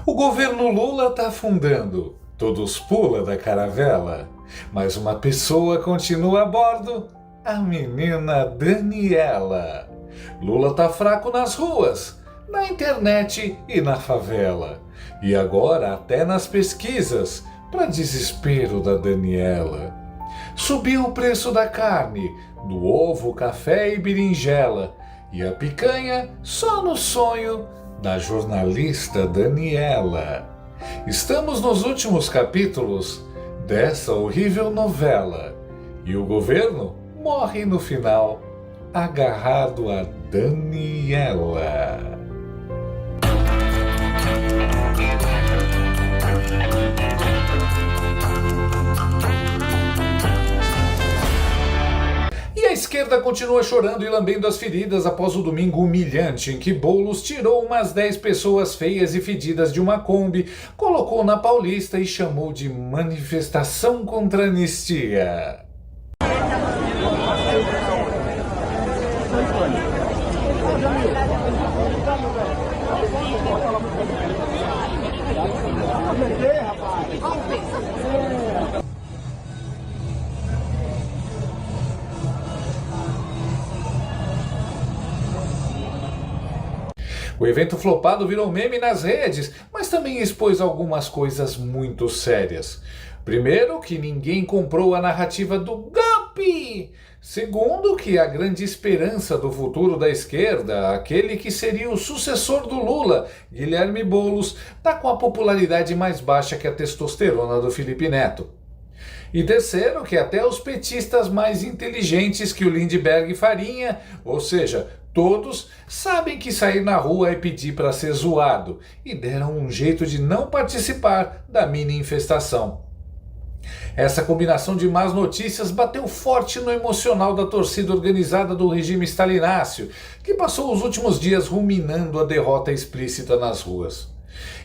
O governo Lula tá afundando, todos pulam da caravela, mas uma pessoa continua a bordo, a menina Daniela. Lula tá fraco nas ruas, na internet e na favela, e agora até nas pesquisas, para desespero da Daniela. Subiu o preço da carne, do ovo, café e berinjela, e a picanha só no sonho da jornalista Daniela. Estamos nos últimos capítulos dessa horrível novela e o governo morre no final, agarrado a Daniela. A esquerda continua chorando e lambendo as feridas após o domingo humilhante em que Boulos tirou umas 10 pessoas feias e fedidas de uma Kombi, colocou na Paulista e chamou de manifestação contra a anistia. O evento flopado virou meme nas redes, mas também expôs algumas coisas muito sérias. Primeiro, que ninguém comprou a narrativa do golpe. Segundo, que a grande esperança do futuro da esquerda, aquele que seria o sucessor do Lula, Guilherme Boulos, está com a popularidade mais baixa que a testosterona do Felipe Neto. E terceiro, que até os petistas mais inteligentes que o Lindbergh Farinha, ou seja, todos, sabem que sair na rua é pedir para ser zoado e deram um jeito de não participar da mini infestação. Essa combinação de más notícias bateu forte no emocional da torcida organizada do regime stalináceo, que passou os últimos dias ruminando a derrota explícita nas ruas.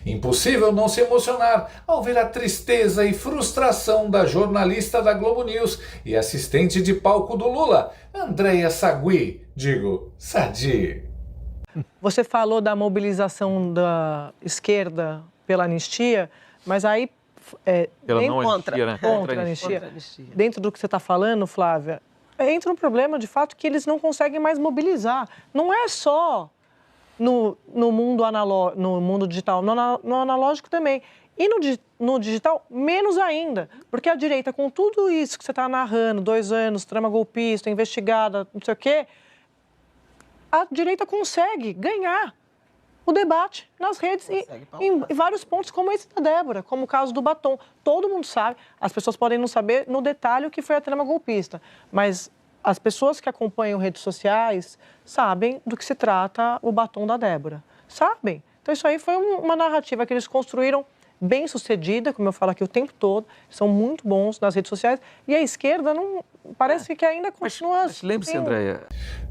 Impossível não se emocionar ao ver a tristeza e frustração da jornalista da Globo News e assistente de palco do Lula, Andréa Sadi. Você falou da mobilização da esquerda pela anistia, mas aí... Contra a anistia. Dentro do que você está falando, Flávia, entra um problema de fato que eles não conseguem mais mobilizar. Não é só no mundo digital, no analógico também. E no digital, menos ainda. Porque a direita, com tudo isso que você está narrando, 2 anos, trama golpista, investigada, não sei o quê, a direita consegue ganhar o debate nas redes e em vários pontos, como esse da Débora, como o caso do batom. Todo mundo sabe, as pessoas podem não saber no detalhe o que foi a trama golpista, mas as pessoas que acompanham redes sociais sabem do que se trata o batom da Débora. Sabem. Então isso aí foi uma narrativa que eles construíram bem sucedida, como eu falo aqui o tempo todo, são muito bons nas redes sociais, e a esquerda não parece que ainda continua... Mas lembre-se, Andréa...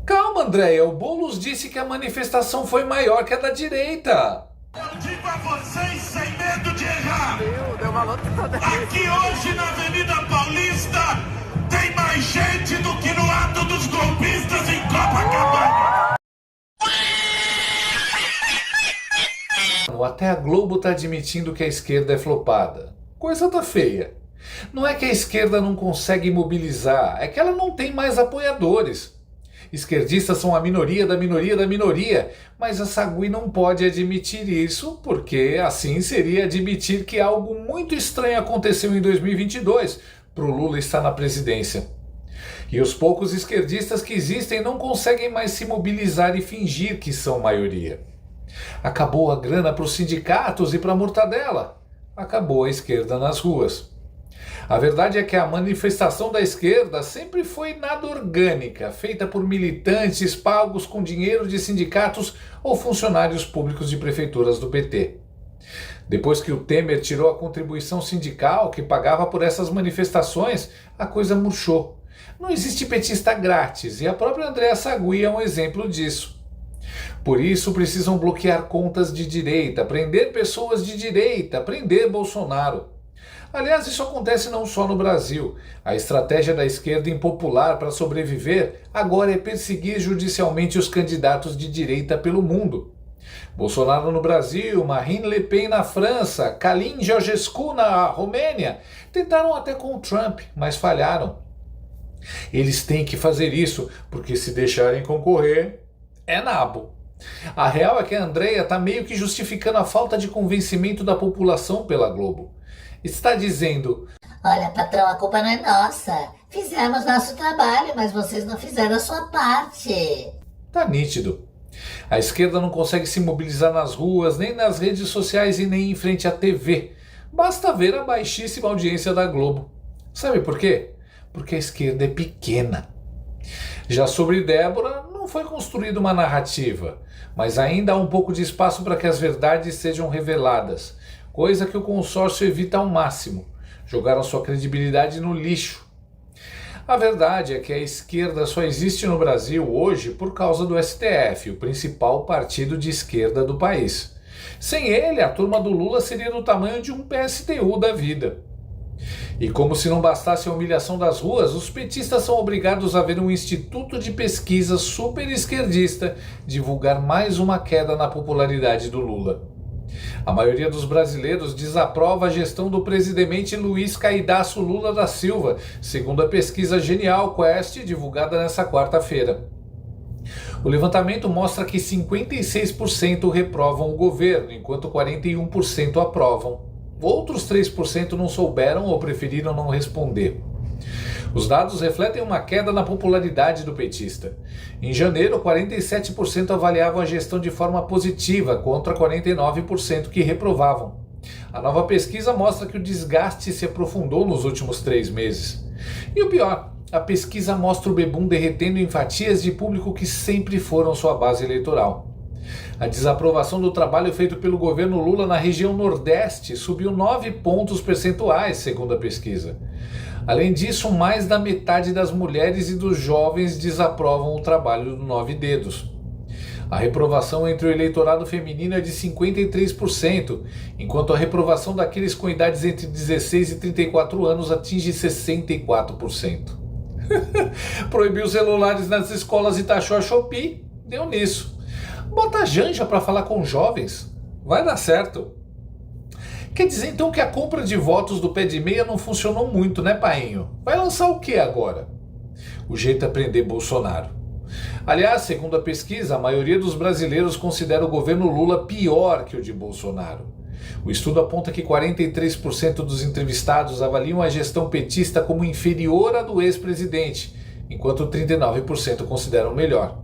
Calma, Andréa, o Boulos disse que a manifestação foi maior que a da direita. Eu digo a vocês sem medo de errar. Aqui hoje na Avenida Paulista tem mais gente do que no ato dos golpistas em Copacabana. Até a Globo está admitindo que a esquerda é flopada. Coisa tá feia. Não é que a esquerda não consegue mobilizar, é que ela não tem mais apoiadores. Esquerdistas são a minoria da minoria da minoria, mas a Sagui não pode admitir isso, porque assim seria admitir que algo muito estranho aconteceu em 2022, para o Lula estar na presidência. E os poucos esquerdistas que existem não conseguem mais se mobilizar e fingir que são maioria. Acabou a grana para os sindicatos e para a mortadela. Acabou a esquerda nas ruas. A verdade é que a manifestação da esquerda sempre foi nada orgânica, feita por militantes pagos com dinheiro de sindicatos ou funcionários públicos de prefeituras do PT. Depois que o Temer tirou a contribuição sindical que pagava por essas manifestações, a coisa murchou. Não existe petista grátis e a própria Andréa Sagui é um exemplo disso. Por isso precisam bloquear contas de direita, prender pessoas de direita, prender Bolsonaro. Aliás, isso acontece não só no Brasil. A estratégia da esquerda impopular para sobreviver agora é perseguir judicialmente os candidatos de direita pelo mundo. Bolsonaro no Brasil, Marine Le Pen na França, Kalin Georgescu na Romênia, tentaram até com o Trump, mas falharam. Eles têm que fazer isso, porque se deixarem concorrer, é nabo. A real é que a Andrea está meio que justificando a falta de convencimento da população pela Globo. Está dizendo: olha, patrão, a culpa não é nossa. Fizemos nosso trabalho, mas vocês não fizeram a sua parte. Tá nítido. A esquerda não consegue se mobilizar nas ruas, nem nas redes sociais e nem em frente à TV. Basta ver a baixíssima audiência da Globo. Sabe por quê? Porque a esquerda é pequena. Já sobre Débora, não foi construída uma narrativa, mas ainda há um pouco de espaço para que as verdades sejam reveladas, coisa que o consórcio evita ao máximo. Jogaram sua credibilidade no lixo. A verdade é que a esquerda só existe no Brasil hoje por causa do STF, o principal partido de esquerda do país. Sem ele, a turma do Lula seria do tamanho de um PSTU da vida. E como se não bastasse a humilhação das ruas, os petistas são obrigados a ver um instituto de pesquisa super esquerdista divulgar mais uma queda na popularidade do Lula. A maioria dos brasileiros desaprova a gestão do presidente Luiz Caidaço Lula da Silva, segundo a pesquisa Genial Quest, divulgada nesta quarta-feira. O levantamento mostra que 56% reprovam o governo, enquanto 41% aprovam. Outros 3% não souberam ou preferiram não responder. Os dados refletem uma queda na popularidade do petista. Em janeiro, 47% avaliavam a gestão de forma positiva, contra 49% que reprovavam. A nova pesquisa mostra que o desgaste se aprofundou nos últimos 3 meses. E o pior, a pesquisa mostra o bebum derretendo em fatias de público que sempre foram sua base eleitoral. A desaprovação do trabalho feito pelo governo Lula na região Nordeste subiu 9 pontos percentuais, segundo a pesquisa. Além disso, mais da metade das mulheres e dos jovens desaprovam o trabalho do 9 Dedos. A reprovação entre o eleitorado feminino é de 53%, enquanto a reprovação daqueles com idades entre 16 e 34 anos atinge 64%. Proibiu os celulares nas escolas e taxou a Shopee? Deu nisso. Bota a Janja para falar com jovens. Vai dar certo. Quer dizer então que a compra de votos do pé de meia não funcionou muito, né, painho? Vai lançar o que agora? O jeito é prender Bolsonaro. Aliás, segundo a pesquisa, a maioria dos brasileiros considera o governo Lula pior que o de Bolsonaro. O estudo aponta que 43% dos entrevistados avaliam a gestão petista como inferior à do ex-presidente, enquanto 39% consideram melhor.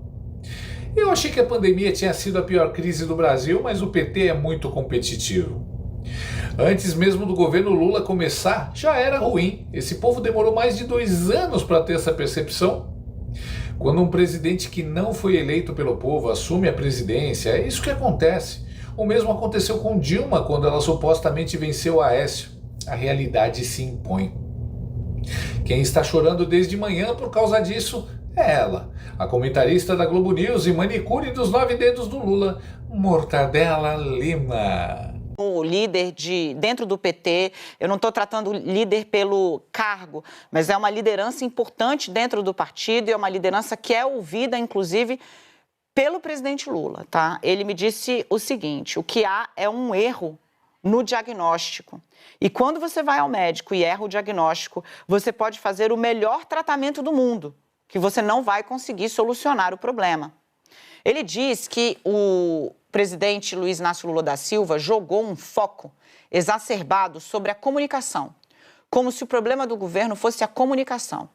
Eu achei que a pandemia tinha sido a pior crise do Brasil, mas o PT é muito competitivo. Antes mesmo do governo Lula começar, já era ruim. Esse povo demorou mais de 2 anos para ter essa percepção. Quando um presidente que não foi eleito pelo povo assume a presidência, é isso que acontece. O mesmo aconteceu com Dilma quando ela supostamente venceu Aécio. A realidade se impõe. Quem está chorando desde manhã por causa disso é ela, a comentarista da Globo News e manicure dos 9 dedos do Lula, Mortadela Lima. O líder dentro do PT, eu não estou tratando o líder pelo cargo, mas é uma liderança importante dentro do partido e é uma liderança que é ouvida, inclusive, pelo presidente Lula, tá? Ele me disse o seguinte: o que há é um erro no diagnóstico. E quando você vai ao médico e erra o diagnóstico, você pode fazer o melhor tratamento do mundo, que você não vai conseguir solucionar o problema. Ele diz que o presidente Luiz Inácio Lula da Silva jogou um foco exacerbado sobre a comunicação, como se o problema do governo fosse a comunicação.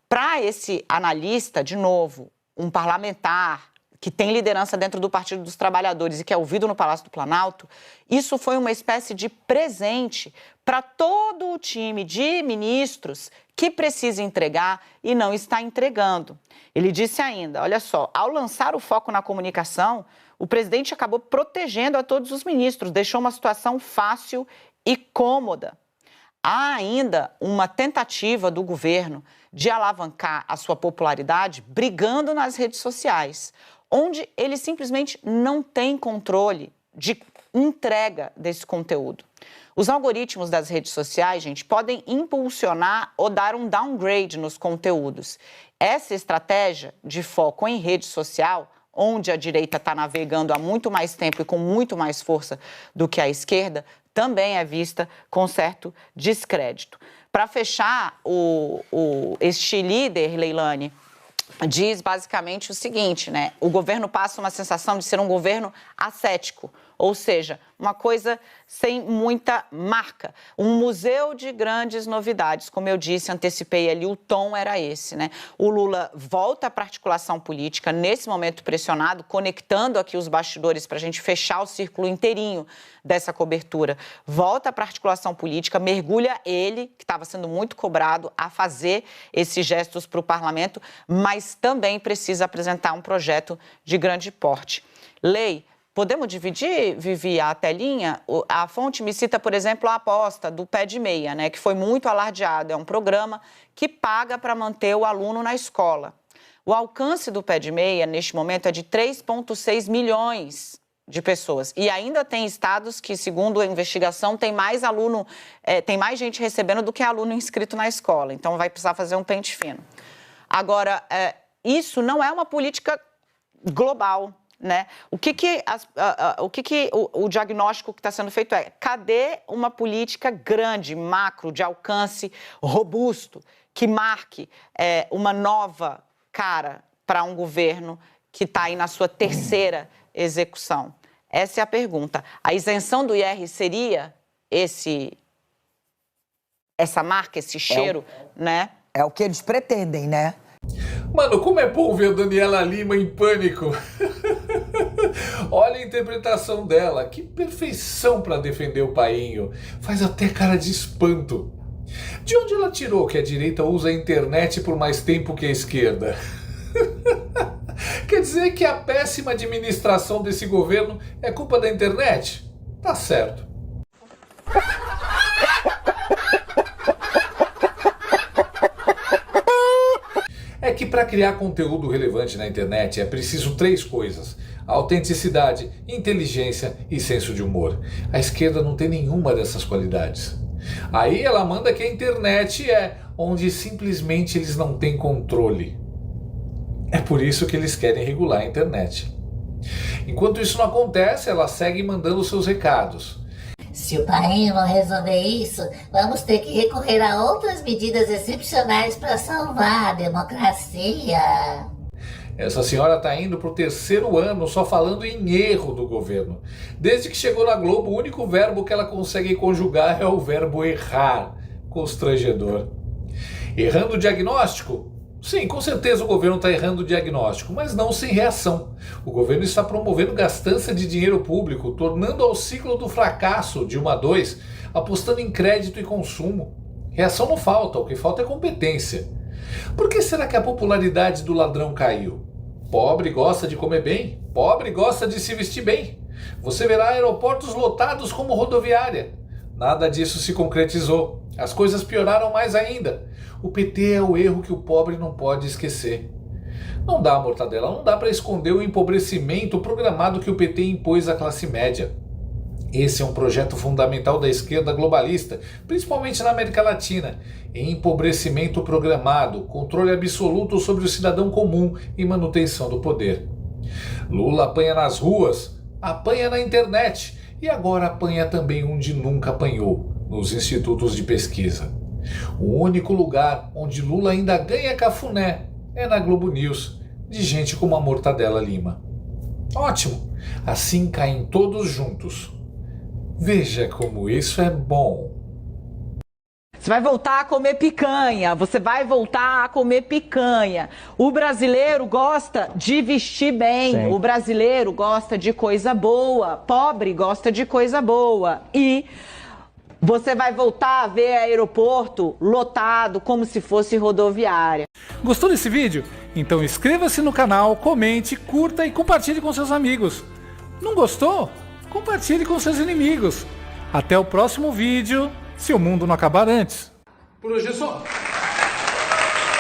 Para esse analista, de novo, um parlamentar que tem liderança dentro do Partido dos Trabalhadores e que é ouvido no Palácio do Planalto, isso foi uma espécie de presente para todo o time de ministros que precisa entregar e não está entregando. Ele disse ainda, olha só, ao lançar o foco na comunicação, o presidente acabou protegendo a todos os ministros, deixou uma situação fácil e cômoda. Há ainda uma tentativa do governo de alavancar a sua popularidade brigando nas redes sociais, onde ele simplesmente não tem controle de entrega desse conteúdo. Os algoritmos das redes sociais, gente, podem impulsionar ou dar um downgrade nos conteúdos. Essa estratégia de foco em rede social, onde a direita está navegando há muito mais tempo e com muito mais força do que a esquerda, também é vista com certo descrédito. Para fechar, este líder, Leilani, diz basicamente o seguinte, né? O governo passa uma sensação de ser um governo ascético, ou seja, uma coisa sem muita marca. Um museu de grandes novidades, como eu disse, antecipei ali, o tom era esse, né? O Lula volta para a articulação política, nesse momento pressionado, conectando aqui os bastidores para a gente fechar o círculo inteirinho dessa cobertura. Volta para a articulação política, mergulha ele, que estava sendo muito cobrado, a fazer esses gestos para o parlamento, mas também precisa apresentar um projeto de grande porte. Podemos dividir, Vivi, a telinha? A fonte me cita, por exemplo, a aposta do Pé de Meia, né, que foi muito alardeado. É um programa que paga para manter o aluno na escola. O alcance do Pé de Meia, neste momento, é de 3,6 milhões de pessoas. E ainda tem estados que, segundo a investigação, tem mais gente recebendo do que aluno inscrito na escola. Então, vai precisar fazer um pente fino. Agora, isso não é uma política global, né? O diagnóstico que está sendo feito é: cadê uma política grande, macro, de alcance robusto, que marque uma nova cara para um governo que está aí na sua terceira execução? Essa é a pergunta. A isenção do IR seria essa marca, esse cheiro, né? É o que eles pretendem, né? Mano, como é bom ver a Daniela Lima em pânico. Olha a interpretação dela, que perfeição para defender o painho. Faz até cara de espanto. De onde ela tirou que a direita usa a internet por mais tempo que a esquerda? Quer dizer que a péssima administração desse governo é culpa da internet? Tá certo. É que para criar conteúdo relevante na internet é preciso 3 coisas: autenticidade, inteligência e senso de humor. A esquerda não tem nenhuma dessas qualidades. Aí ela manda que a internet é onde simplesmente eles não têm controle. É por isso que eles querem regular a internet. Enquanto isso não acontece, ela segue mandando seus recados. Se o painho não resolver isso, vamos ter que recorrer a outras medidas excepcionais para salvar a democracia. Essa senhora está indo para o 3º ano só falando em erro do governo. Desde que chegou na Globo, o único verbo que ela consegue conjugar é o verbo errar. Constrangedor. Errando o diagnóstico? Sim, com certeza o governo está errando o diagnóstico, mas não sem reação. O governo está promovendo gastança de dinheiro público, tornando ao ciclo do fracasso de 1 a 2, apostando em crédito e consumo. Reação não falta, o que falta é competência. Por que será que a popularidade do ladrão caiu? Pobre gosta de comer bem, pobre gosta de se vestir bem. Você verá aeroportos lotados como rodoviária. Nada disso se concretizou. As coisas pioraram mais ainda. O PT é o erro que o pobre não pode esquecer. Não dá, Mortadela, não dá para esconder o empobrecimento programado que o PT impôs à classe média. Esse é um projeto fundamental da esquerda globalista, principalmente na América Latina. Empobrecimento programado, controle absoluto sobre o cidadão comum e manutenção do poder. Lula apanha nas ruas, apanha na internet e agora apanha também onde nunca apanhou, nos institutos de pesquisa. O único lugar onde Lula ainda ganha cafuné é na Globo News, de gente como a Mortadela Lima. Ótimo, assim caem todos juntos. Veja como isso é bom. Você vai voltar a comer picanha, você vai voltar a comer picanha. O brasileiro gosta de vestir bem, Sim. O brasileiro gosta de coisa boa, pobre gosta de coisa boa. E você vai voltar a ver aeroporto lotado como se fosse rodoviária. Gostou desse vídeo? Então inscreva-se no canal, comente, curta e compartilhe com seus amigos. Não gostou? Compartilhe com seus inimigos. Até o próximo vídeo, se o mundo não acabar antes. Por hoje é só.